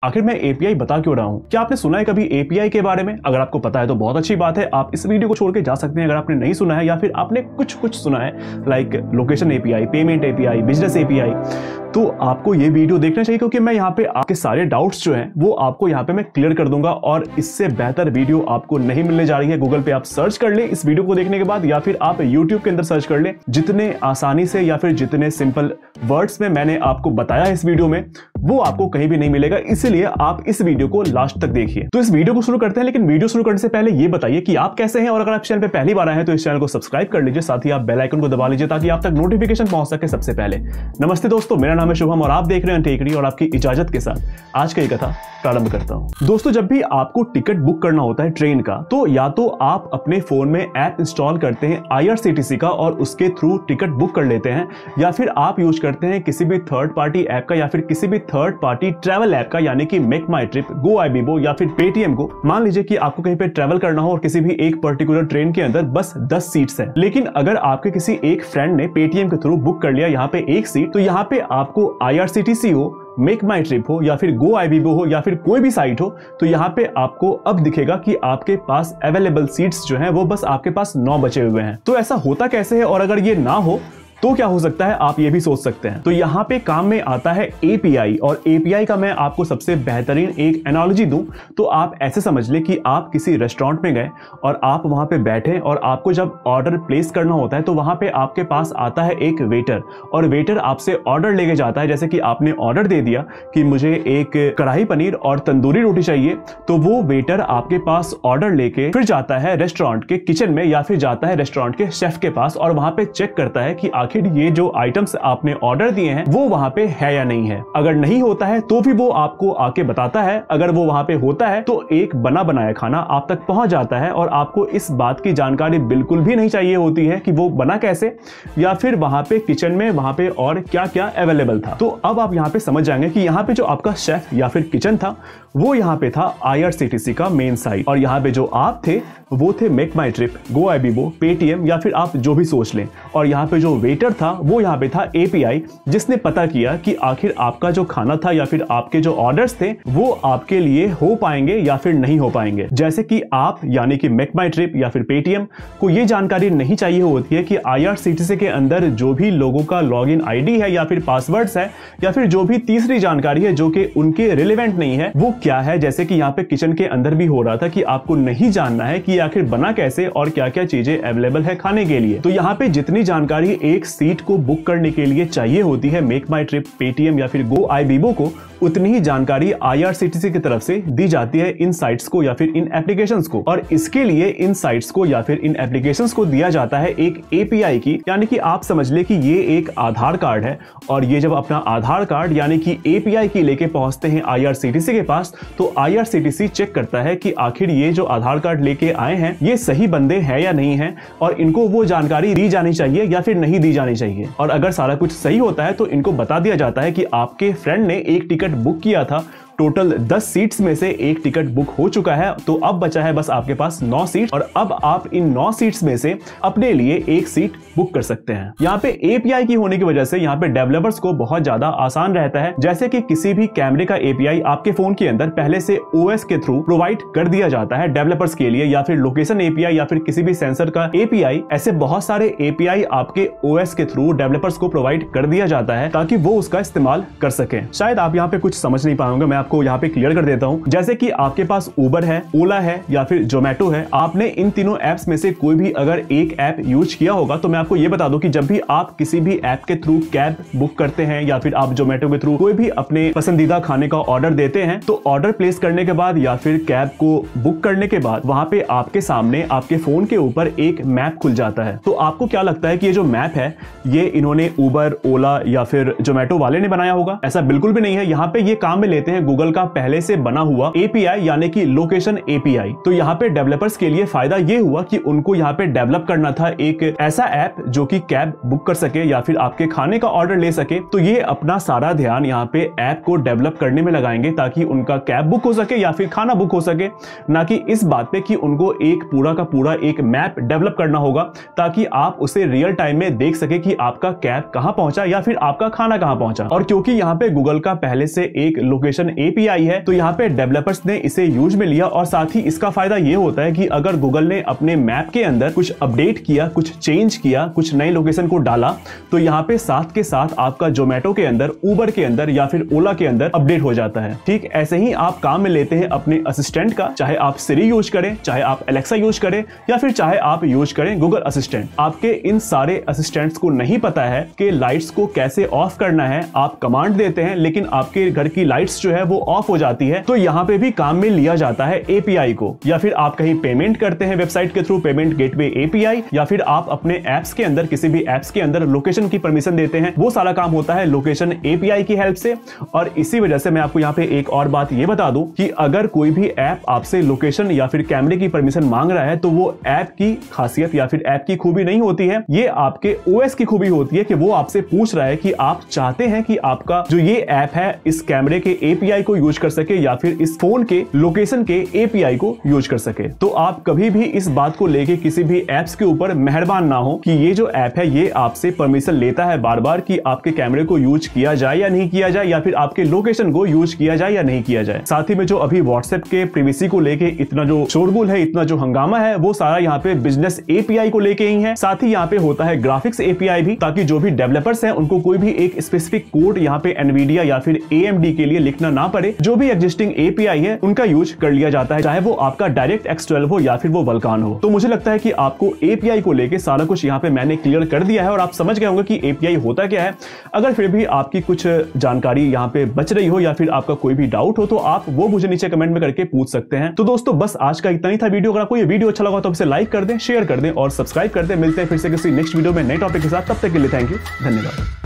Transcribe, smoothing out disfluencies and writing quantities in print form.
आखिर मैं एपीआई बता क्यों रहा हूं? क्या आपने सुना है कभी एपीआई के बारे में? अगर आपको पता है तो बहुत अच्छी बात है, आप इस वीडियो को छोड़ के जा सकते हैं। अगर आपने नहीं सुना है या फिर आपने कुछ सुना है like location API, payment API, business API, तो आपको ये वीडियो देखना चाहिए, क्योंकि मैं यहाँ पे आपके सारे डाउट्स जो हैं वो आपको यहाँ पे मैं क्लियर कर दूंगा और इससे बेहतर वीडियो आपको नहीं मिलने जा रही है। गूगल पे आप सर्च कर ले इस वीडियो को देखने के बाद, या फिर आप यूट्यूब के अंदर सर्च कर ले। जितने आसानी से या फिर जितने सिंपल वर्ड्स में मैंने आपको बताया इस वीडियो में, वो आपको कहीं भी नहीं मिलेगा। इसीलिए आप इस वीडियो को लास्ट तक देखिए। तो इस वीडियो को शुरू करते हैं, लेकिन वीडियो शुरू करने से पहले ये बताइए कि आप कैसे हैं, और अगर आप चैनल पे पहली बार आए हैं तो इस चैनल को सब्सक्राइब कर लीजिए, साथ ही आप बेल आइकन को दबा लीजिए ताकि आप तक नोटिफिकेशन पहुंच सके सबसे पहले। नमस्ते दोस्तों, मेरा नाम है शुभम और आप देख रहे हैं टेकरी, और आपकी इजाजत के साथ आज की कथा प्रारंभ करता हूं। दोस्तों, जब भी आपको टिकट बुक करना होता है ट्रेन का, तो या तो आप अपने फोन में ऐप इंस्टॉल करते हैं IRCTC का और उसके थ्रू टिकट बुक कर लेते हैं, या फिर आप यूज करते हैं किसी भी थर्ड पार्टी ऐप का या फिर किसी भी थर्ड पार्टी ट्रैवल ऐप का, यानी कि मेक माई ट्रिप, गोआईबीबो या फिर पेटीएम को। मान लीजिए कि आपको कहीं पे ट्रैवल करना हो और किसी भी एक पर्टिकुलर ट्रेन के अंदर बस 10 सीट्स हैं, लेकिन अगर आपके किसी एक फ्रेंड ने पेटीएम के थ्रू बुक कर लिया यहाँ पे एक सीट, तो यहाँ पे आपको IRCTC हो, मेक माई ट्रिप हो या फिर गोआईबीबो हो या फिर कोई भी साइट हो, तो यहाँ पे आपको अब दिखेगा कि आपके पास अवेलेबल सीट्स जो हैं वो बस आपके पास 9 बचे हुए हैं। तो ऐसा होता कैसे है, और अगर ये ना हो तो क्या हो सकता है, आप ये भी सोच सकते हैं। तो यहाँ पे काम में आता है एपीआई, और एपीआई का मैं आपको सबसे बेहतरीन एक एनालॉजी दूं तो आप ऐसे समझ ले कि आप किसी रेस्टोरेंट में गए और आप वहां पे बैठे, और आपको जब ऑर्डर प्लेस करना होता है तो वहां पे आपके पास आता है एक वेटर, और वेटर आपसे ऑर्डर लेके जाता है। जैसे कि आपने ऑर्डर दे दिया कि मुझे एक कढ़ाई पनीर और तंदूरी रोटी चाहिए, तो वो वेटर आपके पास ऑर्डर लेके फिर जाता है रेस्टोरेंट के किचन में या फिर जाता है रेस्टोरेंट के शेफ के पास, और वहां पे चेक करता है कि ये जो आइटम्स आपने ऑर्डर दिए हैं वो वहां पे है या नहीं है। अगर नहीं होता है तो भी वो आपको आके बताता है, अगर वो वहां पे होता है तो एक बना बनाया खाना आप तक पहुंच जाता है, और आपको इस बात की जानकारी बिल्कुल भी नहीं चाहिए होती है कि वो बना कैसे या फिर वहां पे किचन में वहां पे और क्या क्या अवेलेबल था। तो अब आप यहां पे समझ जाएंगे कि यहां पे जो आपका शेफ या फिर किचन था वो यहां पे था IRCTC का मेन साइट, और यहां पे जो आप थे वो थे मेक माई ट्रिप, गोआईबीबो, पेटीएम या फिर आप जो भी सोच लें, और यहां पे जो वेटर था वो यहां पे था एपीआई, जिसने पता किया कि आखिर आपका जो खाना था या फिर आपके जो ऑर्डर्स थे वो आपके लिए हो पाएंगे या फिर नहीं हो पाएंगे। जैसे कि आप यानी कि मेक माई ट्रिप या फिर पेटीएम को ये जानकारी नहीं चाहिए होती है कि IRCTC के अंदर जो भी लोगों का लॉगिन आईडी है या फिर पासवर्ड्स है या फिर जो भी तीसरी जानकारी है जो कि उनके रिलेवेंट नहीं है वो क्या है। जैसे कि यहाँ पे किचन के अंदर भी हो रहा था कि आपको नहीं जानना है कि आखिर बना कैसे और क्या क्या चीजें अवेलेबल है खाने के लिए। तो यहाँ पे जितनी जानकारी एक सीट को बुक करने के लिए चाहिए होती है मेक माई ट्रिप, पेटीएम या फिर गोआईबीबो को, उतनी ही जानकारी IRCTC की तरफ से दी जाती है इन साइट्स को या फिर इन एप्लीकेशंस को, और इसके लिए इन साइट्स को या फिर इन एप्लीकेशंस को दिया जाता है एक एपीआई की। यानी कि आप समझ ले कि ये एक आधार कार्ड है, और ये जब अपना आधार कार्ड यानी कि एपीआई की लेके पहुंचते हैं IRCTC के पास, तो IRCTC चेक करता है कि आखिर ये जो आधार कार्ड लेके आए हैं ये सही बंदे हैं या नहीं है, और इनको वो जानकारी दी जानी चाहिए या फिर नहीं दी जानी चाहिए। और अगर सारा कुछ सही होता है तो इनको बता दिया जाता है कि आपके फ्रेंड ने एक टिकट बुक किया था, टोटल 10 सीट्स में से एक टिकट बुक हो चुका है, तो अब बचा है बस आपके पास 9 सीट, और अब आप इन 9 सीट्स में से अपने लिए एक सीट बुक कर सकते हैं। यहाँ पे एपीआई की होने की वजह से यहाँ पे डेवलपर्स को बहुत ज्यादा आसान रहता है। जैसे कि किसी भी कैमरे का एपीआई आपके फोन के अंदर पहले से OS के थ्रू प्रोवाइड कर दिया जाता है डेवलपर्स के लिए, या फिर लोकेशन एपीआई या फिर किसी भी सेंसर का एपीआई, ऐसे बहुत सारे एपीआई आपके OS के थ्रू डेवलपर्स को प्रोवाइड कर दिया जाता है ताकि वो उसका इस्तेमाल कर सके। शायद आप यहाँ पे कुछ समझ नहीं पाएंगे, मैं आपको यहाँ पे क्लियर कर देता हूँ। जैसे कि आपके पास उबर है, ओला है या फिर जोमेटो है, आपने इन तीनों एप्स में से कोई भी अगर एक ऐप यूज किया होगा, तो मैं आपको ये बता दूं कि जब भी आप किसी भी ऐप के थ्रू कैब बुक करते हैं या फिर आप जोमेटो के थ्रू कोई भी अपने पसंदीदा खाने का ऑर्डर देते हैं, तो ऑर्डर प्लेस करने के बाद या फिर कैब को बुक करने के बाद वहां पे आपके सामने आपके फोन के ऊपर एक मैप खुल जाता है। तो आपको क्या लगता है कि ये जो मैप है ये इन्होंने उबर, ओला या फिर जोमेटो वाले ने बनाया होगा? ऐसा बिल्कुल भी नहीं है। यहाँ पे ये काम में लेते हैं गूगल का पहले से बना हुआ एपीआई यानी कि लोकेशन एपीआई। तो यहाँ पे डेवलपर्स के लिए फायदा ये हुआ कि उनको यहाँ पे डेवलप करना था एक ऐसा ऐप जो कि कैब बुक कर सके या फिर आपके खाने का ऑर्डर ले सके। तो ये अपना सारा ध्यान यहाँ पे ऐप को डेवलप करने में लगाएंगे ताकि उनका कैब बुक हो सके या फिर खाना बुक हो सके, ना कि इस बात पे कि उनको एक पूरा का पूरा एक मैप डेवलप करना होगा ताकि आप उसे रियल टाइम में देख सके कि आपका कैब कहां पहुंचा या फिर आपका खाना कहां पहुंचा। और क्योंकि यहाँ पे गूगल का पहले से एक लोकेशन API है, तो यहाँ पे डेवलपर्स ने इसे यूज में लिया और साथ ही इसका फायदा ये होता है कि अगर गूगल ने अपने मैप के अंदर कुछ अपडेट किया, कुछ चेंज किया, कुछ नई लोकेशन को डाला, तो यहाँ पे साथ के साथ आपका जोमेटो के अंदर, उबर के अंदर या फिर ओला के अंदर अपडेट हो जाता है। ठीक ऐसे ही आप काम में लेते हैं अपने असिस्टेंट का, चाहे आप सिरी यूज करें, चाहे आप एलेक्सा यूज करें या फिर चाहे आप यूज करें गूगल असिस्टेंट। आपके इन सारे असिस्टेंट्स को नहीं पता है कि लाइट्स को कैसे ऑफ करना है। आप कमांड देते हैं लेकिन आपके घर की लाइट्स जो है वो ऑफ हो जाती है, तो यहाँ पे भी काम में लिया जाता है API को। या फिर आप कहीं पेमेंट करते हैं वेबसाइट के थ्रू, पेमेंट गेटवे API, या फिर आप अपने एप्स के अंदर, किसी भी एप्स के अंदर लोकेशन की परमिशन देते हैं, वो सारा काम होता है लोकेशन API की हेल्प से। और इसी वजह से मैं आपको यहाँ पे एक और बात ये बता दूं कि अगर कोई भी ऐप आपसे लोकेशन या फिर कैमरे की परमिशन मांग रहा है, तो वो ऐप की खासियत या फिर ऐप की खूबी नहीं होती है, ये आपके OS की खूबी होती है कि वो आपसे पूछ रहा है कि आप चाहते हैं कि आपका जो ये ऐप है इस कैमरे के API को यूज कर सके या फिर इस फोन के लोकेशन के API को यूज कर सके। तो आप कभी भी इस बात को लेके किसी भी एप्स के ऊपर मेहरबान ना हो कि ये जो ऐप है ये आपसे परमिशन लेता है बार बार कि आपके कैमरे को यूज किया जाए या नहीं किया जाए, या फिर आपके लोकेशन को यूज किया जाए या नहीं किया जाए। साथ ही में जो अभी व्हाट्सएप के प्राइवेसी को लेके इतना जो शोरगुल है, इतना जो हंगामा है, वो सारा यहाँ पे बिजनेस API को लेके ही है। साथ ही यहाँ पे होता है ग्राफिक्स API भी, ताकि जो भी डेवलपर्स हैं उनको कोई भी एक स्पेसिफिक कोड यहाँ पे NVIDIA या फिर AMD के लिए लिखना ना पड़े। जो भी एग्जिस्टिंग API है उनका यूज कर लिया जाता है, चाहे वो आपका डायरेक्ट X12 हो या फिर वो वल्कान हो। तो मुझे लगता है कि आपको API को लेके सारा कुछ यहाँ पे मैंने क्लियर कर दिया है और आप समझ गए होंगे कि API होता क्या है। अगर फिर भी आपकी कुछ जानकारी यहाँ पे बच रही हो या फिर आपका कोई भी डाउट हो, तो आप वो मुझे नीचे कमेंट में करके पूछ सकते हैं। तो दोस्तों बस आज का इतना ही था वीडियो। अगर आपको ये वीडियो अच्छा लगा तो इसे लाइक कर दें, शेयर कर दें और सब्सक्राइब कर दें। मिलते हैं फिर से किसी नेक्स्ट वीडियो में नए टॉपिक के साथ। तब तक के लिए थैंक यू, धन्यवाद।